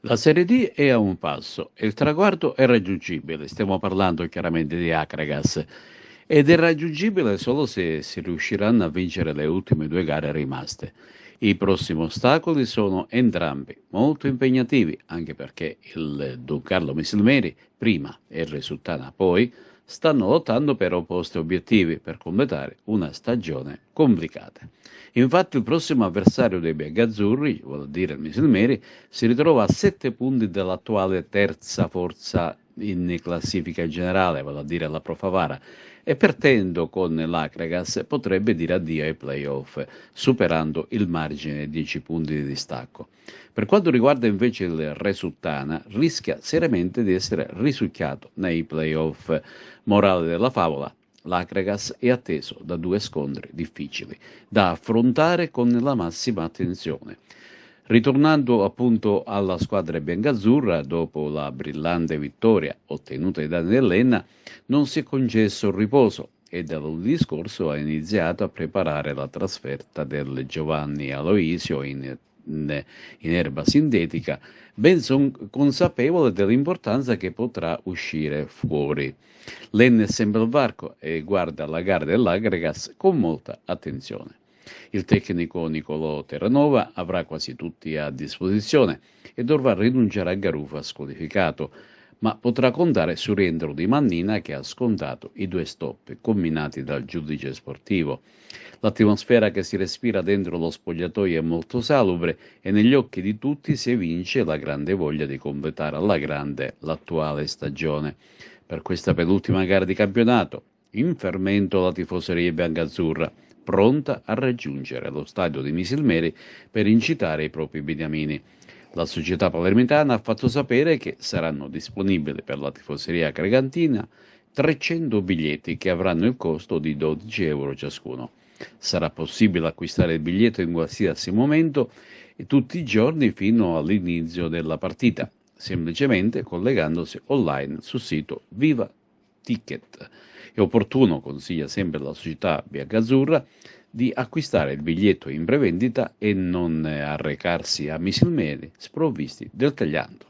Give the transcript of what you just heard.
La Serie D è a un passo e il traguardo è raggiungibile. Stiamo parlando chiaramente di Akragas ed è raggiungibile solo se si riusciranno a vincere le ultime due gare rimaste. I prossimi ostacoli sono entrambi molto impegnativi, anche perché il Don Carlo Misilmeri prima e il Resultana poi stanno lottando per opposti obiettivi per completare una stagione complicata. Infatti il prossimo avversario dei biancazzurri, vuol dire il Misilmeri, si ritrova a 7 punti dall'attuale terza forza in classifica generale, vale a dire la Profavara, e perdendo con l'Akragas potrebbe dire addio ai playoff, superando il margine di 10 punti di distacco. Per quanto riguarda invece il Resultana, rischia seriamente di essere risucchiato nei playoff. Morale della favola, l'Akragas è atteso da due scontri difficili da affrontare con la massima attenzione. Ritornando appunto alla squadra biancazzurra, dopo la brillante vittoria ottenuta da Dell'Enna, non si è concesso il riposo e da lunedì scorso ha iniziato a preparare la trasferta del Giovanni Aloisio in erba sintetica, ben consapevole dell'importanza che potrà uscire fuori. L'Enna è sempre al varco e guarda la gara dell'Agregas con molta attenzione. Il tecnico Nicolò Terranova avrà quasi tutti a disposizione e dovrà rinunciare a Garufa squalificato, ma potrà contare sul rientro di Mannina che ha scontato i due stop combinati dal giudice sportivo. L'atmosfera che si respira dentro lo spogliatoio è molto salubre e negli occhi di tutti si evince la grande voglia di completare alla grande l'attuale stagione. Per questa penultima gara di campionato, in fermento la tifoseria biancazzurra, pronta a raggiungere lo stadio di Misilmeri per incitare i propri beniamini. La società palermitana ha fatto sapere che saranno disponibili per la tifoseria cregantina 300 biglietti che avranno il costo di 12 euro ciascuno. Sarà possibile acquistare il biglietto in qualsiasi momento e tutti i giorni fino all'inizio della partita, semplicemente collegandosi online sul sito Viva Ticket. È opportuno, consiglia sempre la società biancazzurra, di acquistare il biglietto in prevendita e non arrecarsi a Misilmeri sprovvisti del tagliando.